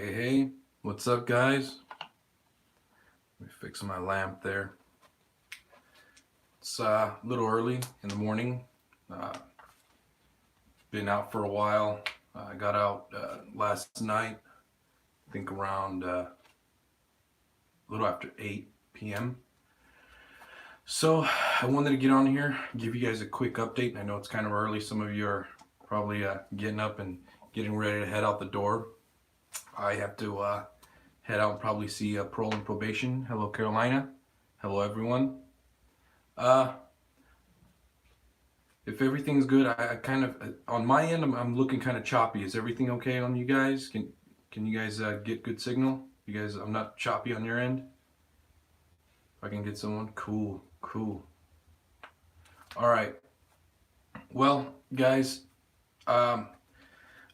Hey, what's up, guys? Let me fix my lamp there. It's a little early in the morning. Uh, been out for a while. I got out last night, I think around a little after 8 p.m. So I wanted to get on here, give you guys a quick update. I know it's kind of early. Some of you are probably getting up and getting ready to head out the door. I have to head out and probably see parole and probation. Hello, Carolina. Hello, everyone. Uh, if everything's good, I kind of on my end, I'm looking kind of choppy. Is everything okay on you guys? Can you guys get good signal? You guys, I'm not choppy on your end. If I can get someone, cool. All right. Well, guys, I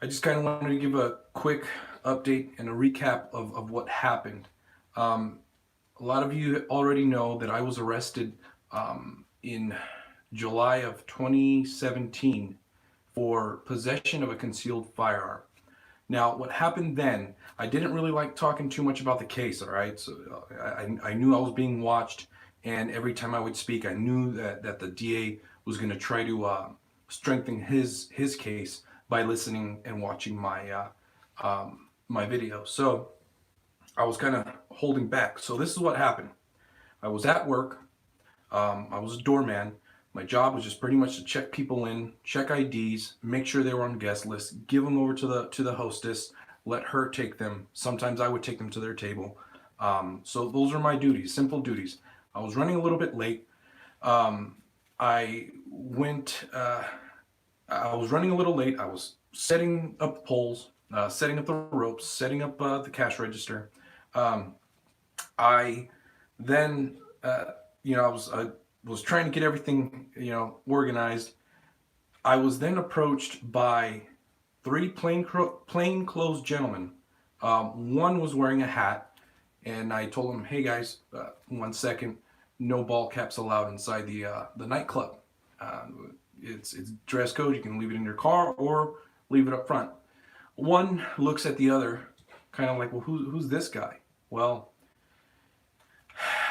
just kind of wanted to give a quick update and a recap of what happened. Um, a lot of you already know that I was arrested in July of 2017 for possession of a concealed firearm. Now, what happened then, I didn't really like talking too much about the case, all right? So I knew I was being watched, and every time I would speak, I knew that the DA was going to try to strengthen his case by listening and watching my video. So I was kind of holding back. So this is what happened. I was at work. I was a doorman. My job was just pretty much to check people in, check IDs, make sure they were on guest lists, give them over to the hostess, let her take them. Sometimes I would take them to their table. So those are my duties, simple duties. I was running a little bit late. I went. I was running a little late. I was setting up the poles, setting up the ropes, setting up the cash register. Um, I then, I was trying to get everything, organized. I was then approached by three plainclothes gentlemen. One was wearing a hat, and I told him, "Hey guys, 1 second, no ball caps allowed inside the nightclub. Uh, it's dress code. You can leave it in your car or leave it up front." One looks at the other, kind of like, "Well, who's this guy?" Well,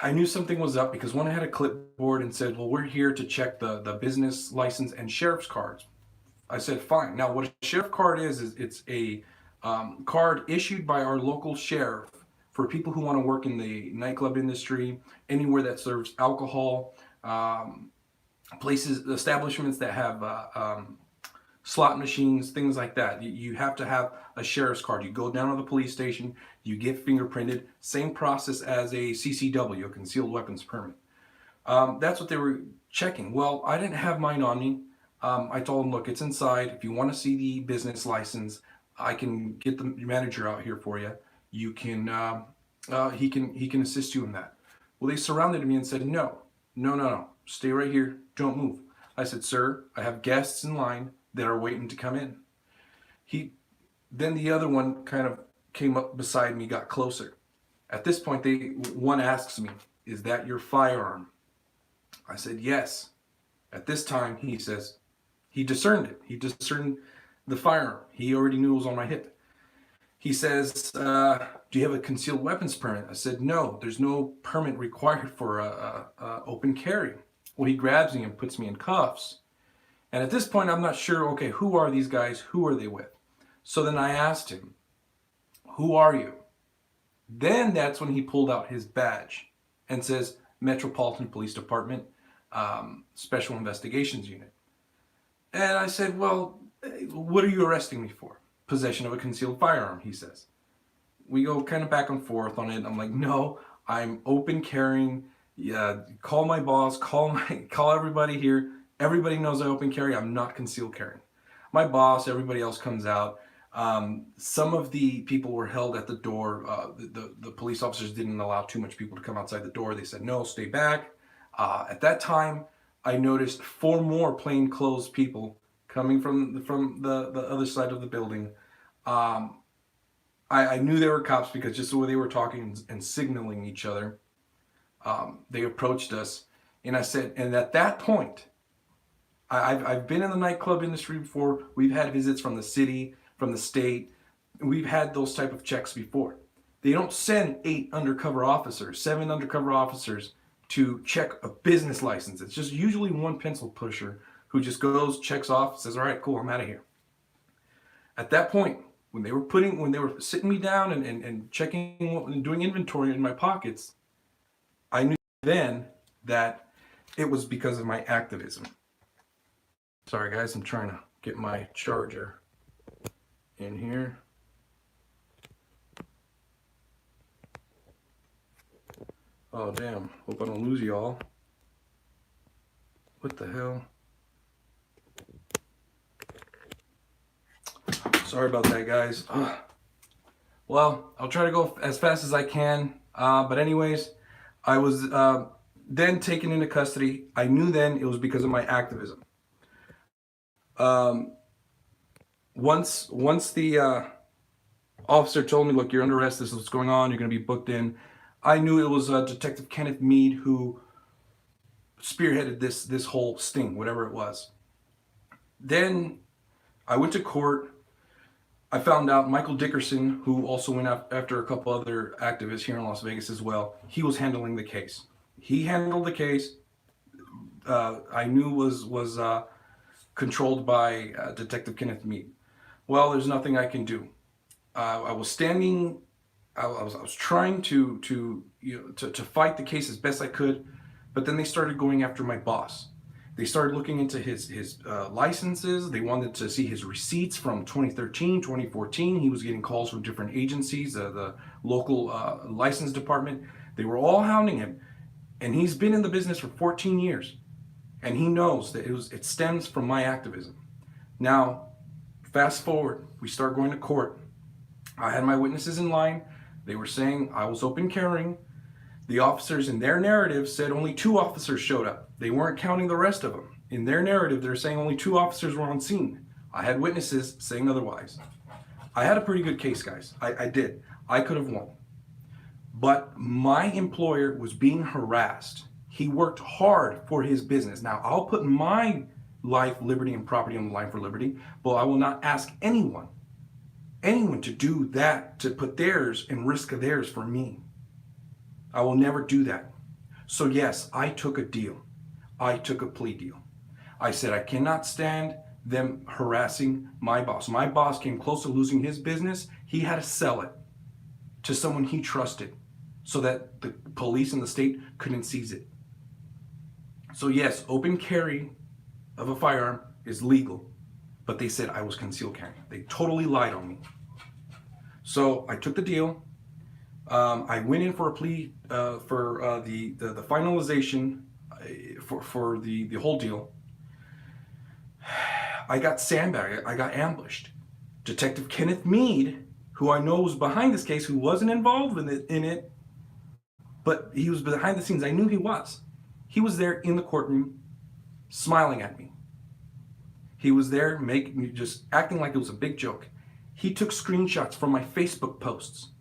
I knew something was up because one had a clipboard and said, "Well, we're here to check the business license and sheriff's cards." I said, "Fine." Now, what a sheriff card is it's a card issued by our local sheriff for people who want to work in the nightclub industry, anywhere that serves alcohol, places, establishments that have slot machines, things like that. You have to have a sheriff's card. You go down to the police station, you get fingerprinted, same process as a CCW, a concealed weapons permit. That's what they were checking. Well, I didn't have mine on me. I told them, "Look, it's inside. If you want to see the business license, I can get the manager out here for you. You can, he can assist you in that." Well, they surrounded me and said, "No, stay right here. Don't move." I said, "Sir, I have guests in line that are waiting to come in." Then the other one kind of came up beside me, got closer. At this point, one asks me, "Is that your firearm?" I said, "Yes." At this time, he says, he discerned it. He discerned the firearm. He already knew it was on my hip. He says, "Do you have a concealed weapons permit?" I said, "No, there's no permit required for a open carry." Well, he grabs me and puts me in cuffs. And at this point, I'm not sure, okay, who are these guys? Who are they with? So then I asked him, "Who are you?" Then that's when he pulled out his badge and says, "Metropolitan Police Department, Special Investigations Unit." And I said, "Well, what are you arresting me for?" "Possession of a concealed firearm," he says. We go kind of back and forth on it. I'm like, "No, I'm open carrying. Yeah, call my boss, call everybody here. Everybody knows I open carry. I'm not concealed carrying." My boss, everybody else comes out. Some of the people were held at the door. The police officers didn't allow too much people to come outside the door. They said, "No, stay back." At that time, I noticed four more plainclothes people coming from the other side of the building. Um, I knew they were cops because just the way they were talking and signaling each other, they approached us. And I said, and at that point, I've been in the nightclub industry before. We've had visits from the city, from the state. we've had those type of checks before. They don't send 8 undercover officers, 7 undercover officers to check a business license. It's just usually one pencil pusher who just goes, checks off, says, all right, cool, I'm out of here. At that point, when they were sitting me down and checking and doing inventory in my pockets, I knew then that it was because of my activism. Sorry guys, I'm trying to get my charger in here. Oh damn, hope I don't lose y'all. What the hell? Sorry about that, guys. Well, I'll try to go as fast as I can. But anyways, I was then taken into custody. I knew then it was because of my activism. Once the officer told me, look, you're under arrest, this is what's going on, you're going to be booked in, I knew it was Detective Kenneth Mead who spearheaded this whole sting, whatever it was. Then I went to court. I found out Michael Dickerson, who also went after a couple other activists here in Las Vegas as well, he was handling the case. He handled the case. I knew was controlled by Detective Kenneth Mead. Well, there's nothing I can do. I was standing. I was trying to fight the case as best I could, but then they started going after my boss. They started looking into his licenses. They wanted to see his receipts from 2013, 2014. He was getting calls from different agencies, the local license department. They were all hounding him, and he's been in the business for 14 years, and he knows that it stems from my activism. Now, fast forward, we start going to court. I had my witnesses in line. They were saying I was open carrying. The officers in their narrative said only 2 officers showed up. They weren't counting the rest of them. In their narrative, they're saying only 2 officers were on scene. I had witnesses saying otherwise. I had a pretty good case, guys. I did. I could have won. But my employer was being harassed. He worked hard for his business. Now, I'll put my life, liberty, and property on the line for liberty, but I will not ask anyone to do that, to put theirs and risk theirs for me. I will never do that. So yes, I took a deal. I took a plea deal. I said I cannot stand them harassing my boss. My boss came close to losing his business. He had to sell it to someone he trusted so that the police and the state couldn't seize it. So yes, open carry of a firearm is legal, but they said I was concealed carrying. They totally lied on me. So I took the deal. I went in for a plea for the finalization for the whole deal. I got sandbagged. I got ambushed. Detective Kenneth Mead, who I know was behind this case, who wasn't involved in it, but he was behind the scenes. I knew he was. He was there in the courtroom, smiling at me. He was there, just acting like it was a big joke. He took screenshots from my Facebook posts,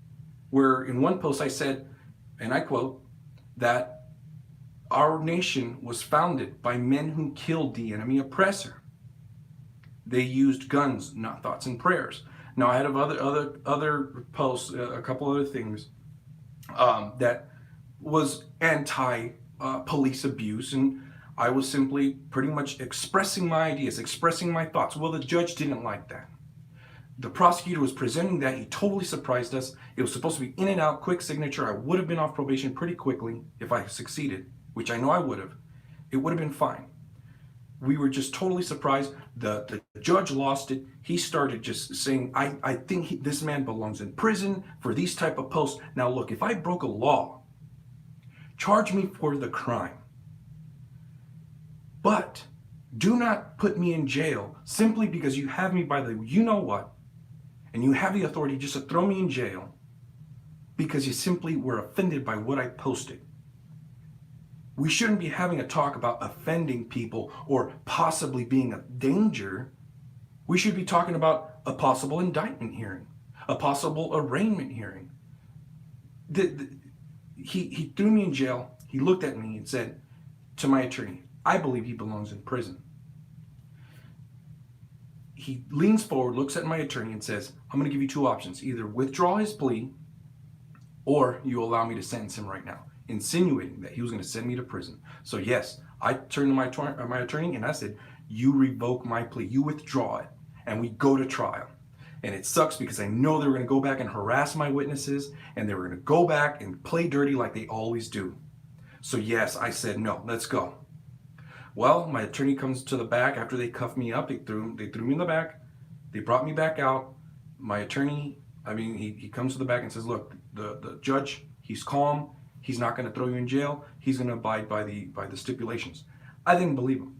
where in one post I said, and I quote, that our nation was founded by men who killed the enemy oppressor. They used guns, not thoughts and prayers. Now I had other posts, a couple other things that was anti-police abuse, and I was simply pretty much expressing my ideas, expressing my thoughts. Well, the judge didn't like that. The prosecutor was presenting that. He totally surprised us. It was supposed to be in and out, quick signature. I would have been off probation pretty quickly if I succeeded, which I know I would have. It would have been fine. We were just totally surprised. The judge lost it. He started just saying, I think this man belongs in prison for these type of posts. Now look, if I broke a law, charge me for the crime. But do not put me in jail simply because you have me by the you-know-what, and you have the authority just to throw me in jail because you simply were offended by what I posted. We shouldn't be having a talk about offending people or possibly being a danger. We should be talking about a possible indictment hearing, a possible arraignment hearing. He threw me in jail. He looked at me and said to my attorney, I believe he belongs in prison. he leans forward, looks at my attorney, and says, I'm going to give you two options. Either withdraw his plea or you allow me to sentence him right now, insinuating that he was going to send me to prison. So yes, I turned to my attorney and I said, you revoke my plea, you withdraw it, and we go to trial. And it sucks because I know they were going to go back and harass my witnesses, and they were going to go back and play dirty like they always do. So yes, I said, no, let's go. Well, my attorney comes to the back after they cuffed me up. They threw me in the back. They brought me back out. My attorney, he comes to the back and says, look, the judge, he's calm. He's not going to throw you in jail. He's going to abide by the stipulations. I didn't believe him.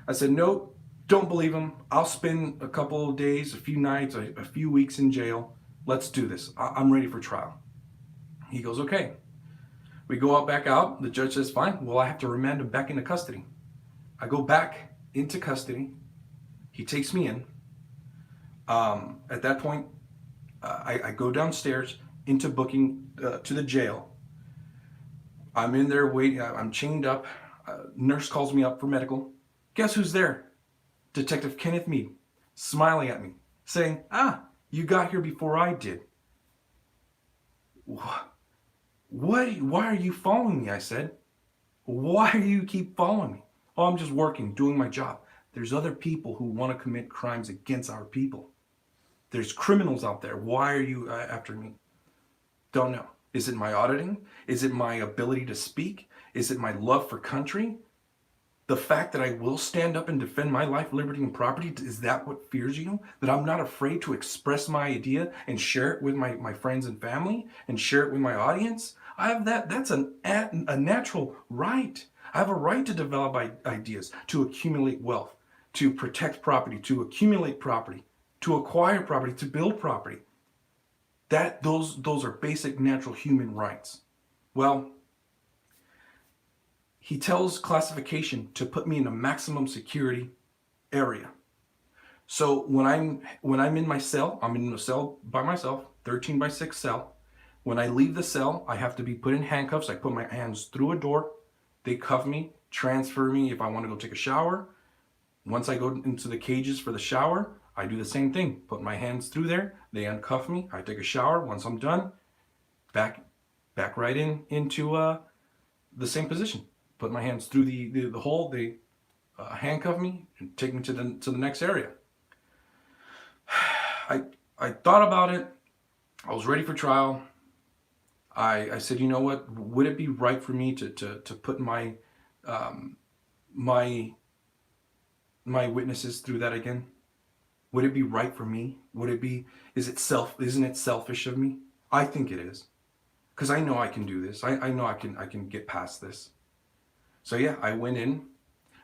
I said, no, don't believe him. I'll spend a couple of days, a few nights, a few weeks in jail. Let's do this. I'm ready for trial. He goes, okay. We go back out. The judge says, fine. Well, I have to remand him back into custody. I go back into custody. He takes me in. At that point, I go downstairs into booking to the jail. I'm in there waiting. I'm chained up. Nurse calls me up for medical. Guess who's there? Detective Kenneth Mead, smiling at me, saying, you got here before I did. What? Why are you following me? I said. Why do you keep following me? Oh, I'm just working, doing my job. There's other people who want to commit crimes against our people. There's criminals out there. Why are you after me? Don't know. Is it my auditing? Is it my ability to speak? Is it my love for country? The fact that I will stand up and defend my life, liberty, and property, is that what fears you? That I'm not afraid to express my idea and share it with my friends and family and share it with my audience? I have that. That's a natural right. I have a right to develop ideas, to accumulate wealth, to protect property, to accumulate property, to acquire property, to build property. Those are basic natural human rights. Well, he tells classification to put me in a maximum security area. So when I'm in my cell, I'm in a cell by myself, 13 by 6 cell. When I leave the cell, I have to be put in handcuffs. I put my hands through a door. They cuff me, transfer me if I want to go take a shower. Once I go into the cages for the shower, I do the same thing. Put my hands through there. They uncuff me. I take a shower. Once I'm done, back right into the same position. Put my hands through the hole. They handcuff me and take me to the next area. I thought about it. I was ready for trial. I said, you know what? Would it be right for me to put my witnesses through that again? Would it be right for me? Isn't it selfish of me? I think it is. Because I know I can do this. I know I can get past this. So yeah, I went in.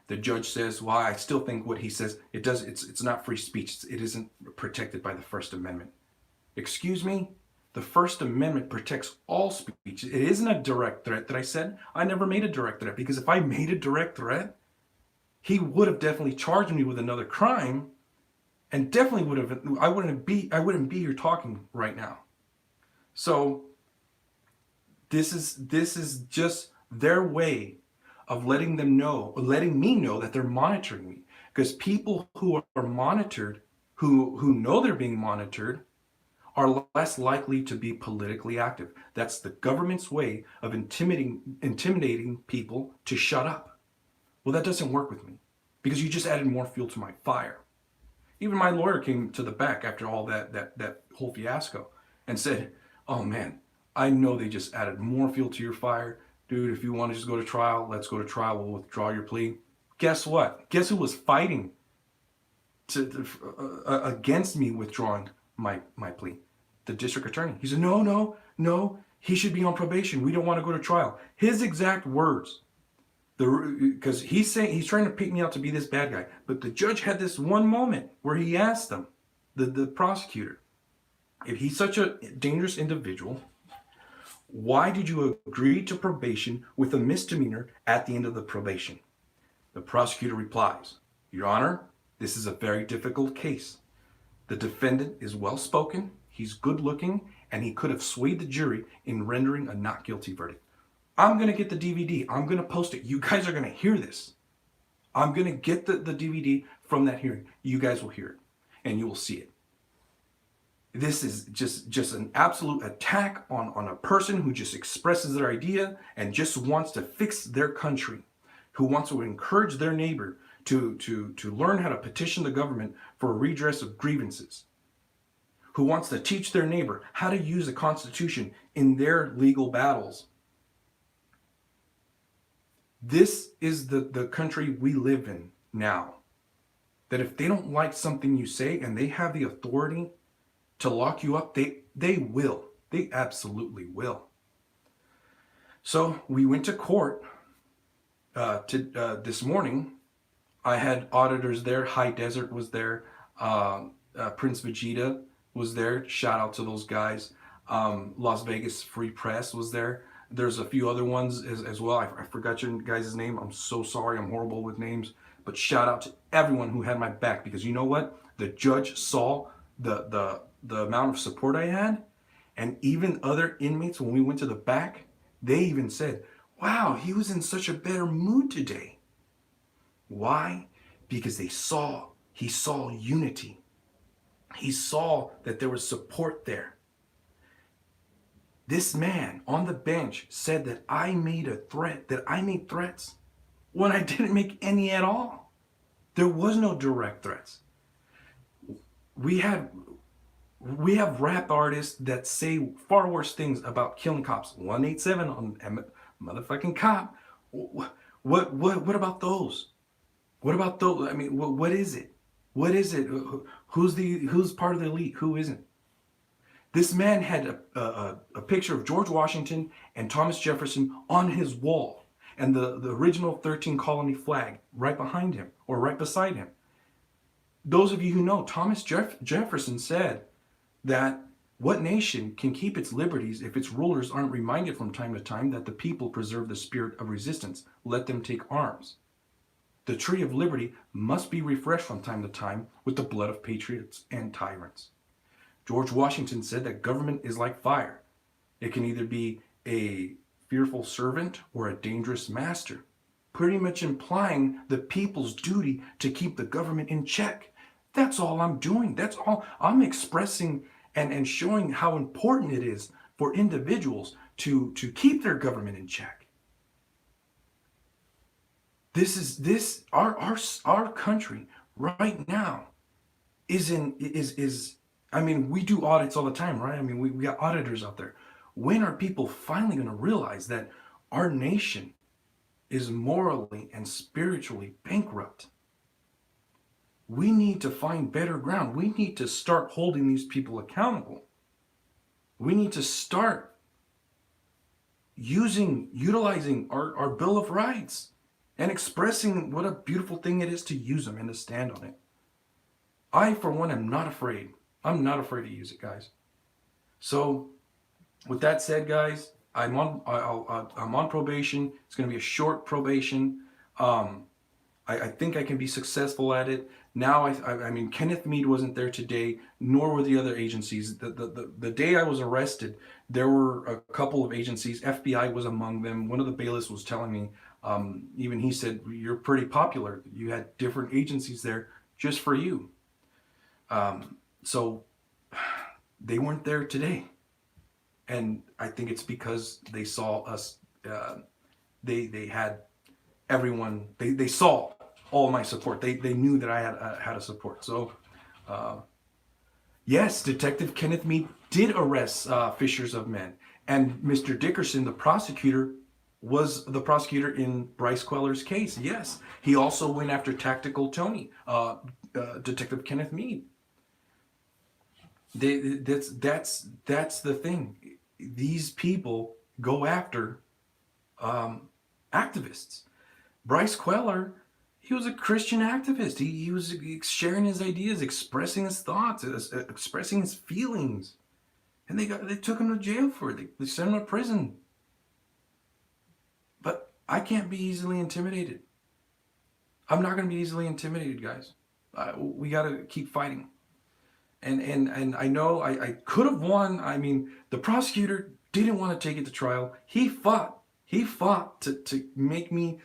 The judge says, well, I still think what he says, it's not free speech. It isn't protected by the First Amendment. Excuse me? The First Amendment protects all speech. It isn't a direct threat that I said. I never made a direct threat, because if I made a direct threat, he would have definitely charged me with another crime, and definitely would have. I wouldn't be here talking right now. So this is just their way of letting me know that they're monitoring me. Because people who are monitored, who know they're being monitored, are less likely to be politically active. That's the government's way of intimidating people to shut up. Well, that doesn't work with me, because you just added more fuel to my fire. Even my lawyer came to the back after all that whole fiasco and said, oh man, I know they just added more fuel to your fire. Dude, if you want to just go to trial, let's go to trial. We'll withdraw your plea. Guess what? Guess who was fighting against me withdrawing my plea? The district attorney. He said, no, he should be on probation. We don't want to go to trial. His exact words. Because he's trying to paint me out to be this bad guy. But the judge had this one moment where he asked them, the prosecutor, if he's such a dangerous individual, why did you agree to probation with a misdemeanor at the end of the probation? The prosecutor replies, Your Honor, this is a very difficult case. The defendant is well-spoken, he's good-looking, and he could have swayed the jury in rendering a not guilty verdict. I'm going to get the DVD. I'm going to post it. You guys are going to hear this. I'm going to get the DVD from that hearing. You guys will hear it. and you will see it. This is just an absolute attack on a person who just expresses their idea and just wants to fix their country, who wants to encourage their neighbor to learn how to petition the government for a redress of grievances, who wants to teach their neighbor how to use the Constitution in their legal battles. This is the country we live in now. That if they don't like something you say and they have the authority to lock you up, they will. They absolutely will. So we went to court this morning. I had auditors there. High Desert was there. Prince Vegeta was there. Shout out to those guys. Las Vegas Free Press was there. There's a few other ones as well. I forgot your guys' name. I'm so sorry. I'm horrible with names. But shout out to everyone who had my back, because you know what? The judge saw the amount of support I had, and even other inmates, when we went to the back, they even said, wow, he was in such a better mood today. Why? Because he saw unity. He saw that there was support there. This man on the bench said that I made a threat, that I made threats when I didn't make any at all. There was no direct threats. We have rap artists that say far worse things about killing cops. 187 on motherfucking cop. What about those? What about those? I mean, what is it? What is it? Who's part of the elite? Who isn't? This man had a picture of George Washington and Thomas Jefferson on his wall, and the original 13 colony flag right behind him or right beside him. Those of you who know, Thomas Jefferson said that what nation can keep its liberties if its rulers aren't reminded from time to time that the people preserve the spirit of resistance? Let them take arms. The tree of liberty must be refreshed from time to time with the blood of patriots and tyrants. George Washington said that government is like fire. It can either be a fearful servant or a dangerous master, pretty much implying the people's duty to keep the government in check. That's all I'm doing. That's all I'm expressing and showing how important it is for individuals to keep their government in check. Our country right now is I mean, we do audits all the time, right? I mean, we got auditors out there. When are people finally going to realize that our nation is morally and spiritually bankrupt? We need to find better ground. We need to start holding these people accountable. We need to start utilizing our Bill of Rights and expressing what a beautiful thing it is to use them and to stand on it. I, for one, am not afraid. I'm not afraid to use it, guys. So, with that said, guys, I'm on probation. It's going to be a short probation. I think I can be successful at it. Now, I mean, Kenneth Meade wasn't there today, nor were the other agencies. The day I was arrested, there were a couple of agencies. FBI was among them. One of the bailiffs was telling me, even he said, you're pretty popular. You had different agencies there just for you. So they weren't there today. And I think it's because they saw us, they had everyone, they saw all my support. They knew that I had a support. So, yes, Detective Kenneth Meade did arrest Fishers of Men. And Mr. Dickerson, the prosecutor, was the prosecutor in Bryce Queller's case. Yes, he also went after Tactical Tony, Detective Kenneth Meade. That's the thing. These people go after activists. Bryce Queller, he was a Christian activist. He was sharing his ideas, expressing his thoughts, expressing his feelings, and they took him to jail for it. They sent him to prison. But I can't be easily intimidated. I'm not going to be easily intimidated, guys. We got to keep fighting. And I know I could have won. I mean, the prosecutor didn't want to take it to trial. He fought to make me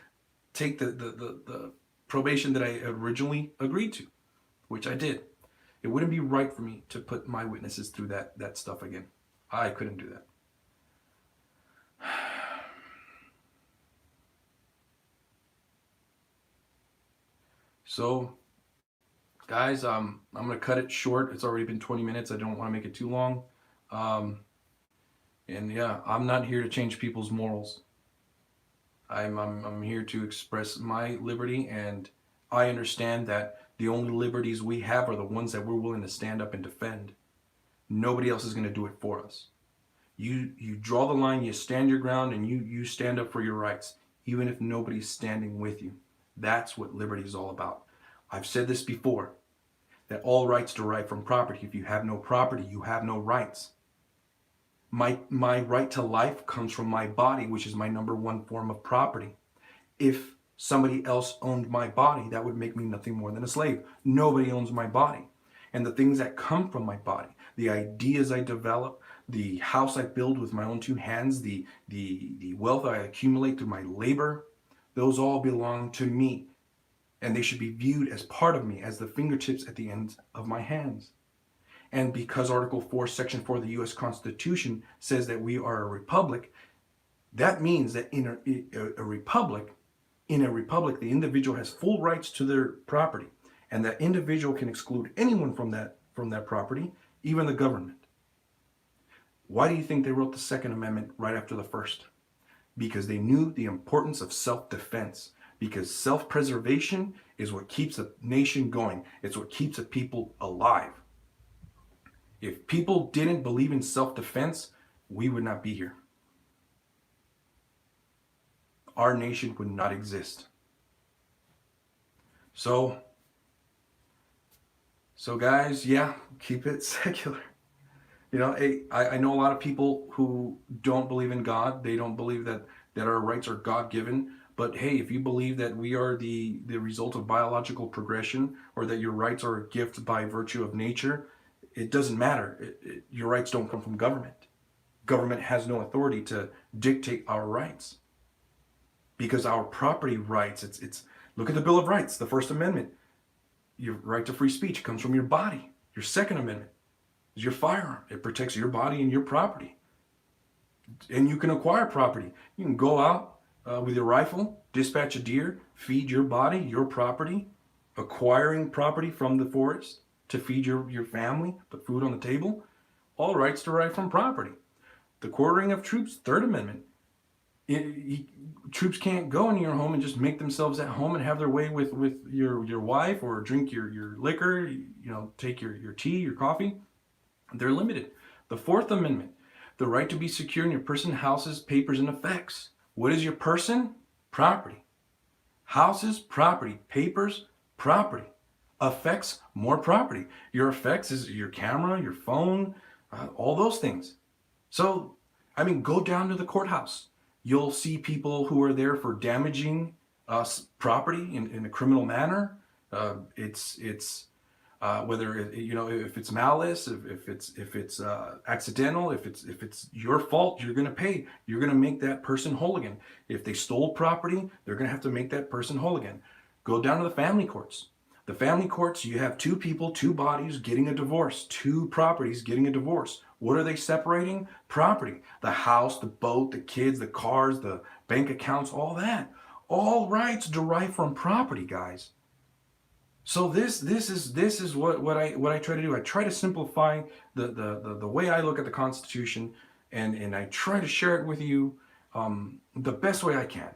take the probation that I originally agreed to, which I did. It wouldn't be right for me to put my witnesses through that stuff again. I couldn't do that. So, guys, I'm gonna cut it short. It's already been 20 minutes. I don't want to make it too long. Um, and yeah, I'm not here to change people's morals. I'm here to express my liberty, and I understand that the only liberties we have are the ones that we're willing to stand up and defend. Nobody else is going to do it for us. You draw the line, you stand your ground, and you stand up for your rights, even if nobody's standing with you. That's what liberty is all about. I've said this before, that all rights derive from property. If you have no property, you have no rights. My right to life comes from my body, which is my number one form of property. If somebody else owned my body, that would make me nothing more than a slave. Nobody owns my body. And the things that come from my body, the ideas I develop, the house I build with my own two hands, the wealth I accumulate through my labor, those all belong to me. And they should be viewed as part of me, as the fingertips at the ends of my hands. And because Article 4, Section 4 of the U.S. Constitution says that we are a republic, that means that in a republic, the individual has full rights to their property, and that individual can exclude anyone from that property, even the government. Why do you think they wrote the Second Amendment right after the First? Because they knew the importance of self-defense. Because self-preservation is what keeps a nation going. It's what keeps a people alive. If people didn't believe in self-defense, we would not be here. Our nation would not exist. So guys, yeah, keep it secular. You know, I know a lot of people who don't believe in God. They don't believe that our rights are God-given. But hey, if you believe that we are the result of biological progression, or that your rights are a gift by virtue of nature, it doesn't matter. Your rights don't come from government. Government has no authority to dictate our rights. Because our property rights, it's look at the Bill of Rights, the First Amendment. Your right to free speech comes from your body. Your Second Amendment is your firearm. It protects your body and your property. And you can acquire property. You can go out with your rifle, dispatch a deer, feed your body, your property, acquiring property from the forest to feed your family, put food on the table. All rights derived from property. The quartering of troops, Third Amendment. Troops can't go into your home and just make themselves at home and have their way with your wife, or drink your liquor, take your tea, your coffee. They're limited. The Fourth Amendment, the right to be secure in your person, houses, papers, and effects. What is your person? Property. Houses, property. Papers, property. Effects, more property. Your effects is your camera, your phone, all those things. So, go down to the courthouse. You'll see people who are there for damaging property in a criminal manner. It's whether if it's malice, if it's accidental, if it's your fault, you're going to pay. You're going to make that person whole again. If they stole property, they're going to have to make that person whole again. Go down to the family courts. The family courts, you have two people, two bodies getting a divorce, two properties getting a divorce. What are they separating? Property. The house, the boat, the kids, the cars, the bank accounts, all that. All rights derive from property, guys. So this is what I try to do. I try to simplify the way I look at the Constitution, and I try to share it with you the best way I can.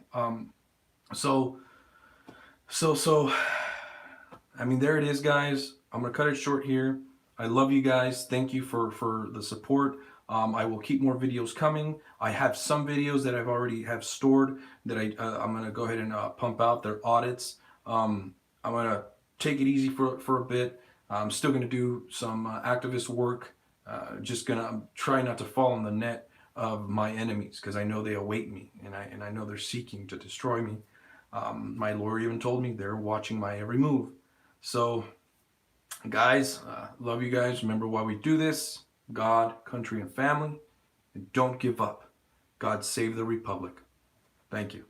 There it is, guys. I'm gonna cut it short here. I love you guys. Thank you for the support. I will keep more videos coming. I have some videos that I've already have stored that I'm gonna go ahead and pump out. Their audits. I'm gonna take it easy for a bit. I'm still gonna do some activist work. Just gonna try not to fall in the net of my enemies, because I know they await me, and I know they're seeking to destroy me. My lawyer even told me they're watching my every move. So, guys, love you guys. Remember why we do this: God, country, and family. And don't give up. God save the Republic. Thank you.